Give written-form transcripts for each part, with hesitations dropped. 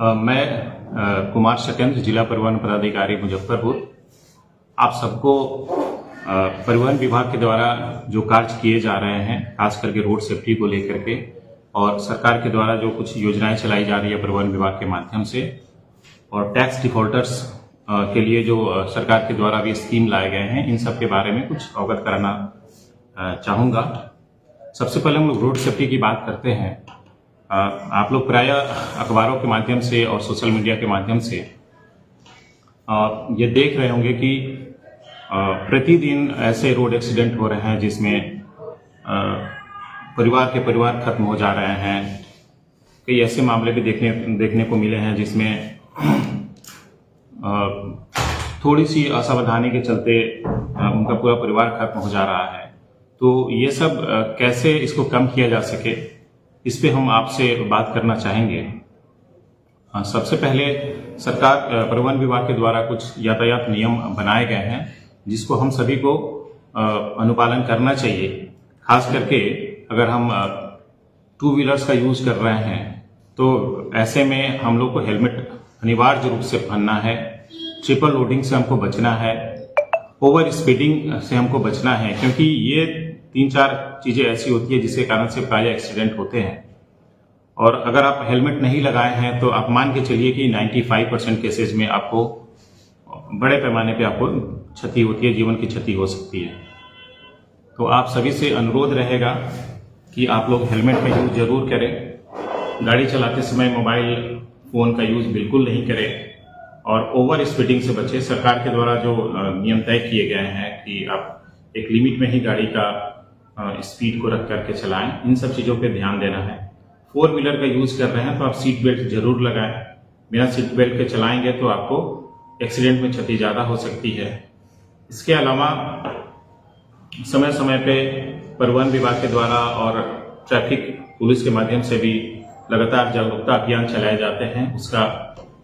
मैं कुमार शकंद्र, जिला परिवहन पदाधिकारी मुजफ्फरपुर। आप सबको परिवहन विभाग के द्वारा जो कार्य किए जा रहे हैं, खास करके रोड सेफ्टी को लेकर के, और सरकार के द्वारा जो कुछ योजनाएं चलाई जा रही है परिवहन विभाग के माध्यम से, और टैक्स डिफॉल्टर्स के लिए जो सरकार के द्वारा भी स्कीम लाए गए हैं, इन सब के बारे में कुछ अवगत कराना चाहूँगा। सबसे पहले हम लोग रोड सेफ्टी की बात करते हैं। आप लोग प्रायः अखबारों के माध्यम से और सोशल मीडिया के माध्यम से ये देख रहे होंगे कि प्रतिदिन ऐसे रोड एक्सीडेंट हो रहे हैं जिसमें परिवार के परिवार खत्म हो जा रहे हैं। कई ऐसे मामले भी देखने को मिले हैं जिसमें थोड़ी सी असावधानी के चलते उनका पूरा परिवार खत्म हो जा रहा है। तो ये सब कैसे इसको कम किया जा सके, इस पे हम आपसे बात करना चाहेंगे। सबसे पहले सरकार परिवहन विभाग के द्वारा कुछ यातायात नियम बनाए गए हैं जिसको हम सभी को अनुपालन करना चाहिए। खास करके अगर हम टू व्हीलर्स का यूज कर रहे हैं तो ऐसे में हम लोग को हेलमेट अनिवार्य रूप से पहनना है। ट्रिपल लोडिंग से हमको बचना है, ओवर स्पीडिंग से हमको बचना है, क्योंकि ये 3-4 चीजें ऐसी होती है जिसके कारण से प्राय एक्सीडेंट होते हैं। और अगर आप हेलमेट नहीं लगाए हैं तो आप मान के चलिए कि 95% केसेज में आपको बड़े पैमाने पे आपको क्षति होती है, जीवन की क्षति हो सकती है। तो आप सभी से अनुरोध रहेगा कि आप लोग हेलमेट का यूज जरूर करें। गाड़ी चलाते समय मोबाइल फोन का यूज बिल्कुल नहीं करें और ओवर स्पीडिंग से बचें। सरकार के द्वारा जो नियम तय किए गए हैं कि आप एक लिमिट में ही गाड़ी का स्पीड को रख करके चलाएं, इन सब चीज़ों पे ध्यान देना है। 4 व्हीलर का यूज कर रहे हैं तो आप सीट बेल्ट जरूर लगाएं। बिना सीट बेल्ट के चलाएंगे तो आपको एक्सीडेंट में क्षति ज़्यादा हो सकती है। इसके अलावा समय समय पे परिवहन विभाग के द्वारा और ट्रैफिक पुलिस के माध्यम से भी लगातार जागरूकता अभियान चलाए जाते हैं। उसका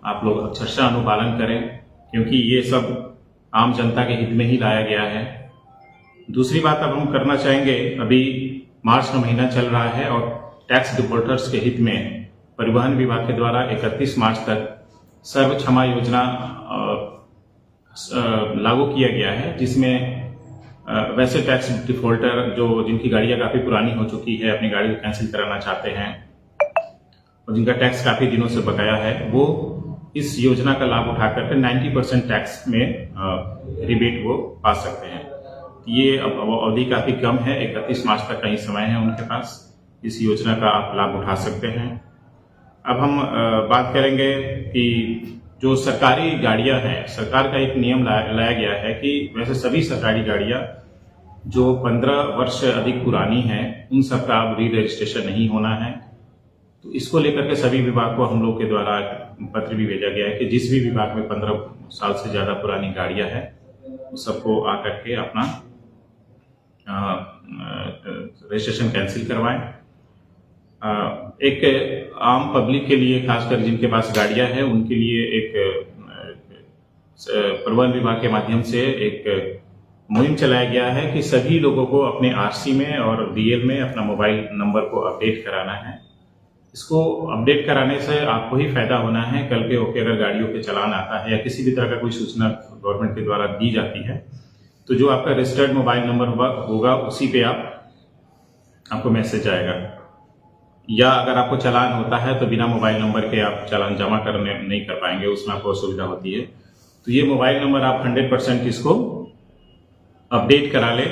आप लोग अक्षरशः अनुपालन करें, क्योंकि ये सब आम जनता के हित में ही लाया गया है। दूसरी बात अब हम करना चाहेंगे, अभी मार्च का महीना चल रहा है और टैक्स डिफॉल्टर्स के हित में परिवहन विभाग के द्वारा 31 मार्च तक सर्व क्षमा योजना लागू किया गया है, जिसमें वैसे टैक्स डिफॉल्टर जिनकी गाड़ियां काफी पुरानी हो चुकी है, अपनी गाड़ी को कैंसिल कराना चाहते हैं और जिनका टैक्स काफी दिनों से बकाया है, वो इस योजना का लाभ उठा करके 90% टैक्स में रिबेट वो पा सकते हैं। ये अब अवधि काफी कम है, 31 मार्च तक का ही समय है उनके पास। इस योजना का आप लाभ उठा सकते हैं। अब हम बात करेंगे कि जो सरकारी गाड़ियां हैं, सरकार का एक नियम लाया गया है कि वैसे सभी सरकारी गाड़ियां जो 15 वर्ष से अधिक पुरानी हैं, उन सब का अब री रजिस्ट्रेशन नहीं होना है। तो इसको लेकर के सभी विभाग को हम लोग के द्वारा पत्र भी भेजा गया है कि जिस भी विभाग में 15 साल से ज्यादा पुरानी गाड़ियां हैं, उस सबको आकर के अपना रजिस्ट्रेशन कैंसिल करवाएं। एक आम पब्लिक के लिए, खासकर जिनके पास गाड़ियां हैं, उनके लिए एक परिवहन विभाग के माध्यम से एक मुहिम चलाया गया है कि सभी लोगों को अपने आरसी में और डीएल में अपना मोबाइल नंबर को अपडेट कराना है। इसको अपडेट कराने से आपको ही फायदा होना है। कल के होकर अगर गाड़ियों के चालान आता है या किसी भी तरह का कोई सूचना गवर्नमेंट के द्वारा दी जाती है, तो जो आपका रजिस्टर्ड मोबाइल नंबर होगा उसी पे आपको मैसेज आएगा। या अगर आपको चालान होता है तो बिना मोबाइल नंबर के आप चालान जमा करने नहीं कर पाएंगे, उसमें आपको असुविधा होती है। तो ये मोबाइल नंबर आप 100% इसको अपडेट करा ले।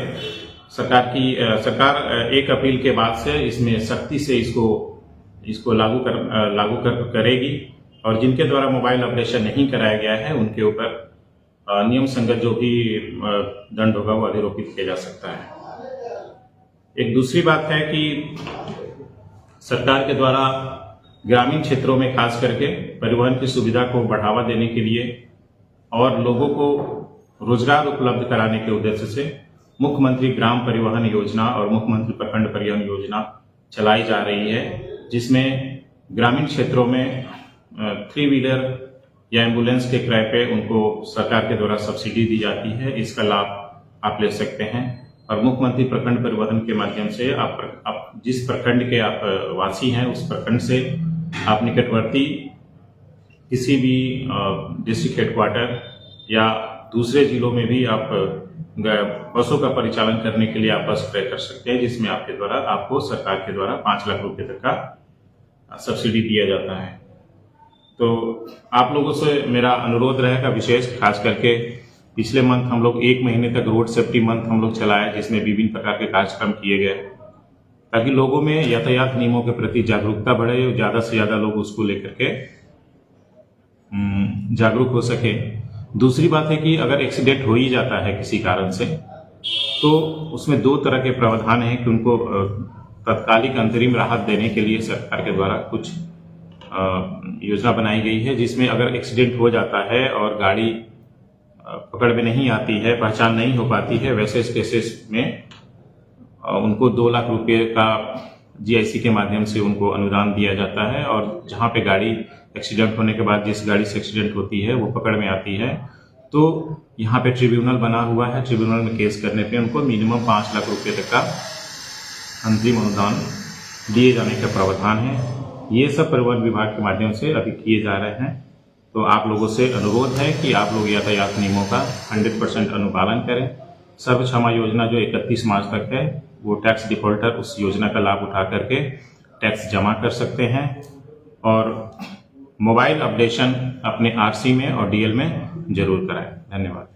सरकार एक अपील के बाद से इसमें सख्ती से इसको लागू करेगी और जिनके द्वारा मोबाइल अपडेशन नहीं कराया गया है उनके ऊपर नियम संगत जो भी दंड होगा वो अधिरोपित किया जा सकता है। एक दूसरी बात है कि सरकार के द्वारा ग्रामीण क्षेत्रों में खास करके परिवहन की सुविधा को बढ़ावा देने के लिए और लोगों को रोजगार उपलब्ध कराने के उद्देश्य से मुख्यमंत्री ग्राम परिवहन योजना और मुख्यमंत्री प्रखंड परिवहन योजना चलाई जा रही है, जिसमें ग्रामीण क्षेत्रों में 3 व्हीलर या एम्बुलेंस के किराए पे उनको सरकार के द्वारा सब्सिडी दी जाती है। इसका लाभ आप ले सकते हैं। और मुख्यमंत्री प्रखंड परिवहन के माध्यम से आप जिस प्रखंड के आप वासी हैं उस प्रखंड से आप निकटवर्ती किसी भी डिस्ट्रिक्ट हेडक्वार्टर या दूसरे जिलों में भी आप बसों का परिचालन करने के लिए आप बस क्रय कर सकते हैं, जिसमें आपको सरकार के द्वारा 5 लाख रुपए तक का सब्सिडी दिया जाता है। तो आप लोगों से मेरा अनुरोध रहेगा विशेष, खास करके पिछले मंथ हम लोग 1 महीने तक रोड सेफ्टी मंथ हम लोग चलाए, जिसमें विभिन्न प्रकार के कार्यक्रम किए गए ताकि लोगों में यातायात नियमों के प्रति जागरूकता बढ़े, ज्यादा से ज्यादा लोग उसको लेकर के जागरूक हो सके। दूसरी बात है कि अगर एक्सीडेंट हो ही जाता है किसी कारण से, तो उसमें 2 तरह के प्रावधान हैं कि उनको तत्कालिक अंतरिम राहत देने के लिए सरकार के द्वारा कुछ योजना बनाई गई है, जिसमें अगर एक्सीडेंट हो जाता है और गाड़ी पकड़ में नहीं आती है, पहचान नहीं हो पाती है, वैसे केसेस में उनको 2 लाख रुपए का GIC के माध्यम से उनको अनुदान दिया जाता है। और जहां पे गाड़ी एक्सीडेंट होने के बाद जिस गाड़ी से एक्सीडेंट होती है वो पकड़ में आती है, तो यहाँ पे ट्रिब्यूनल बना हुआ है, ट्रिब्यूनल में केस करने पे उनको मिनिमम 5 लाख रुपए तक का अंतरिम अनुदान दिए जाने का प्रावधान है। ये सब परिवहन विभाग के माध्यम से अभी किए जा रहे हैं। तो आप लोगों से अनुरोध है कि आप लोग यातायात नियमों का 100% अनुपालन करें। सर्व क्षमा योजना जो 31 मार्च तक है, वो टैक्स डिफॉल्टर उस योजना का लाभ उठा करके टैक्स जमा कर सकते हैं। और मोबाइल अपडेशन अपने RC में और DL में जरूर कराएं। धन्यवाद।